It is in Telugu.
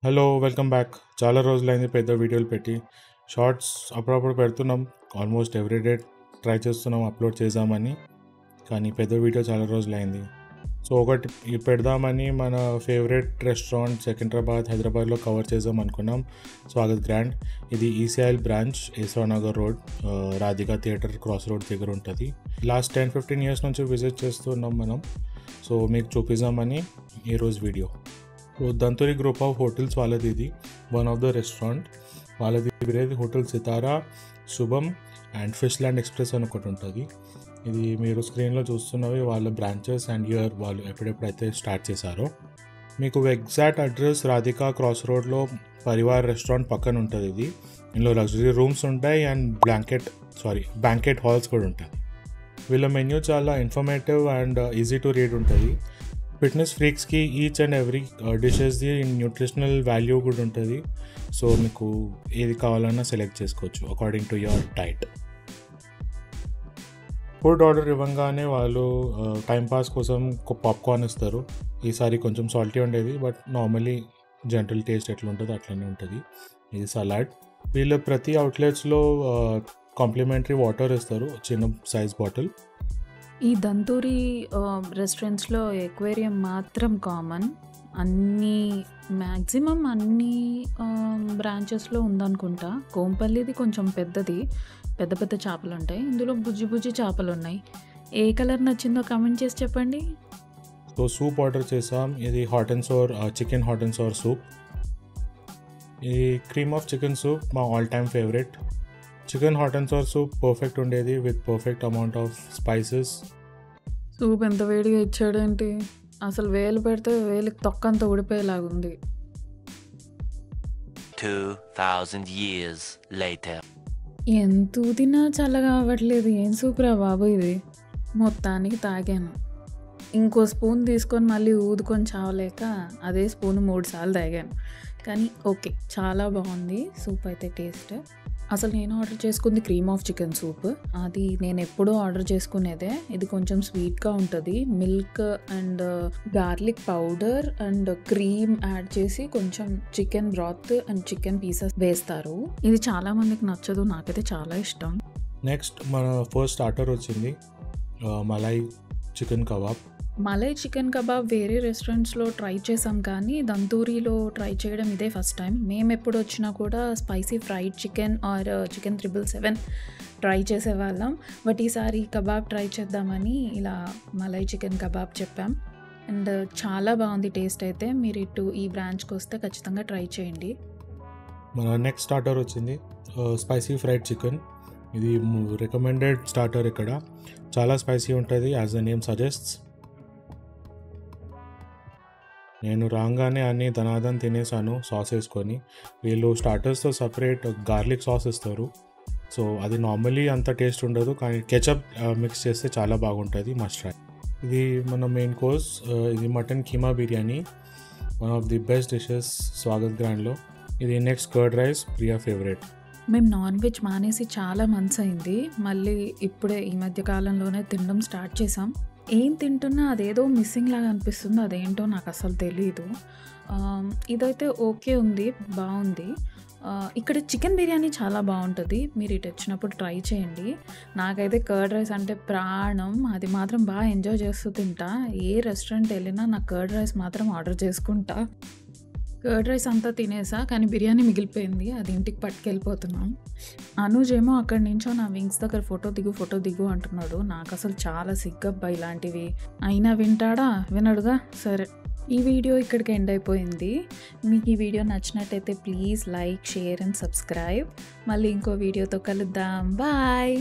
Hello welcome back. చాలా రోజులైంది పెద్ద వీడియోలు పెట్టి. షార్ట్స్ అప్పుడప్పుడు పెడుతున్నాం, ఆల్మోస్ట్ ఎవ్రీడే ట్రై చేస్తున్నాం అప్లోడ్ చేద్దామని. కానీ పెద్ద వీడియో చాలా రోజులైంది. సో ఒకటి పెడదామని మన ఫేవరెట్ రెస్టారెంట్ సికింద్రాబాద్, హైదరాబాద్లో కవర్ చేద్దాం అనుకున్నాం. స్వాగత్ గ్రాండ్. ఇది ECIL branch, Yashwanthnagar road, Radhika theatre cross road దగ్గర ఉంటుంది. లాస్ట్ 10-15 ఇయర్స్ నుంచి విజిట్ చేస్తున్నాం మనం. సో మీకు చూపిద్దామని ఈరోజు video. Danturi group of hotels వాళ్ళది ఇది వన్ ఆఫ్ ద రెస్టారెంట్. వాళ్ళది వేరేది హోటల్ సితారా, శుభం అండ్ ఫిష్ ల్యాండ్ ఎక్స్ప్రెస్ అని ఒకటి ఉంటుంది. ఇది మీరు స్క్రీన్లో చూస్తున్నవి వాళ్ళ బ్రాంచెస్ అండ్ ఇయర్ వాళ్ళు ఎప్పుడెప్పుడైతే స్టార్ట్ చేశారో. మీకు ఎగ్జాక్ట్ అడ్రస్ రాధికా క్రాస్ రోడ్లో పరివార్ రెస్టారెంట్ పక్కన ఉంటుంది. ఇది ఇందులో లగ్జరీ రూమ్స్ ఉంటాయి అండ్ బ్యాంకెట్ హాల్స్ కూడా ఉంటాయి. వీళ్ళ మెన్యూ చాలా informative and easy to read ఉంటుంది. ఫిట్నెస్ ఫ్రీక్స్కి ఈచ్ అండ్ ఎవ్రీ డిషెస్ది న్యూట్రిషనల్ వాల్యూ కూడా ఉంటుంది. సో మీకు ఏది కావాలన్నా సెలెక్ట్ చేసుకోవచ్చు according to your diet. Food order ఇవ్వగానే వాళ్ళు టైంపాస్ కోసం పాప్కార్న్ ఇస్తారు. ఈసారి కొంచెం సాల్టీ ఉండేది, బట్ నార్మలీ జనరల్ టేస్ట్ ఎట్లా ఉంటుందో అట్లనే ఉంటుంది. ఇది సలాడ్. వీళ్ళు ప్రతి అవుట్లెట్స్లో కాంప్లిమెంటరీ వాటర్ ఇస్తారు, చిన్న సైజ్ బాటిల్. ఈ దంతూరి రెస్టారెంట్స్లో ఎక్వేరియం మాత్రం కామన్. మ్యాక్సిమం అన్ని బ్రాంచెస్లో ఉందనుకుంటా. కోంపల్లిది కొంచెం పెద్దది, పెద్ద పెద్ద చేపలు ఉంటాయి. ఇందులో బుజ్జి బుజ్జి చేపలు ఉన్నాయి. ఏ కలర్ నచ్చిందో కామెంట్ చేసి చెప్పండి. సో సూప్ ఆర్డర్ చేసాం. ఇది hot and sour chicken hot and sour soup. ఇది క్రీమ్ ఆఫ్ చికెన్ సూప్ మా all time favourite. Chicken hot and sour soup perfect ఉండేది with perfect amount of spices. Soup ఎంత వేడిగా ఇచ్చాడేంటి, అసలు వేలు పెడితే వేలికి తొక్కంత ఊడిపోయేలాగుంది. 2000 years later. ఎంత ఊదినా చల్లగా అవ్వట్లేదు. ఏం సూప్ రా బాబు ఇది. మొత్తానికి తాగాను. ఇంకో స్పూన్ తీసుకొని మళ్ళీ ఊదుకొని చావలేక అదే స్పూన్ 3 సార్లు తాగాను. కానీ ఓకే, చాలా బాగుంది సూప్ అయితే టేస్ట్. అసలు నేను ఆర్డర్ చేసుకుంది క్రీమ్ ఆఫ్ చికెన్ సూప్. అది నేను ఎప్పుడూ ఆర్డర్ చేసుకునేదే. ఇది కొంచెం స్వీట్గా ఉంటుంది. Milk and garlic powder and cream add చేసి కొంచెం chicken broth and chicken pieces వేస్తారు. ఇది చాలా మందికి నచ్చదు, నాకైతే చాలా ఇష్టం. నెక్స్ట్ మన ఫస్ట్ స్టార్టర్ వచ్చింది malai chicken kebab. Malai chicken kebab వేరే రెస్టారెంట్స్లో ట్రై చేసాం, కానీ దంతూరిలో ట్రై చేయడం ఇదే ఫస్ట్ టైం. మేము ఎప్పుడు వచ్చినా కూడా spicy fried chicken or chicken 777 try చేసేవాళ్ళం. బట్ ఈసారి కబాబ్ ట్రై చేద్దామని ఇలా మలై చికెన్ కబాబ్ చెప్పాం. అండ్ చాలా బాగుంది టేస్ట్ అయితే. మీరు ఇటు ఈ బ్రాంచ్కి వస్తే ఖచ్చితంగా ట్రై చేయండి. మన నెక్స్ట్ స్టార్టర్ వచ్చింది స్పైసీ ఫ్రైడ్ చికెన్. ఇది రికమెండెడ్ స్టార్టర్. ఇక్కడ చాలా స్పైసీ ఉంటుంది యాజ్ ద నేమ్ సజెస్ట్స్. నేను రాగానే అన్ని ధనాదన్ తినేసాను సాస్ వేసుకొని. వీళ్ళు స్టార్టర్స్తో సపరేట్ గార్లిక్ సాస్ ఇస్తారు. సో అది నార్మలీ అంత టేస్ట్ ఉండదు, కానీ కెచప్ మిక్స్ చేస్తే చాలా బాగుంటుంది. Must try. ఇది మన మెయిన్ కోర్స్. ఇది mutton keema biryani, one of the best dishes Swagat గ్రాండ్లో. ఇది next curd rice, Priya favourite. మేము నాన్ వెజ్ మానేసి చాలా మంత్స్ అయింది. మళ్ళీ ఇప్పుడే ఈ మధ్య కాలంలోనే తినడం స్టార్ట్ చేసాం. ఏం తింటున్నా అదేదో మిస్సింగ్ లాగా అనిపిస్తుంది. అదేంటో నాకు అసలు తెలీదు. ఇదైతే ఓకే ఉంది, బాగుంది. ఇక్కడ చికెన్ బిర్యానీ చాలా బాగుంటుంది. మీరు ఇటు వచ్చినప్పుడు ట్రై చేయండి. నాకైతే కర్డ్ రైస్ అంటే ప్రాణం. అది మాత్రం బాగా ఎంజాయ్ చేస్తూ తింటా. ఏ రెస్టారెంట్ వెళ్ళినా నాకు కర్డ్ రైస్ మాత్రం ఆర్డర్ చేసుకుంటా. కర్డ్ రైస్ అంతా తినేసా, కానీ బిర్యానీ మిగిలిపోయింది. అది ఇంటికి పట్టుకెళ్ళిపోతున్నాం. అనూజ్ ఏమో అక్కడి నుంచో నా వింగ్స్ దగ్గర ఫోటో దిగు అంటున్నాడు. నాకు అసలు చాలా సిగ్గబ్బా ఇలాంటివి. అయినా వింటాడా? వినడుగా. సరే, ఈ వీడియో ఇక్కడికి ఎండ్ అయిపోయింది. మీకు ఈ వీడియో నచ్చినట్టయితే please like, share and subscribe. మళ్ళీ ఇంకో వీడియోతో కలుద్దాం. బాయ్.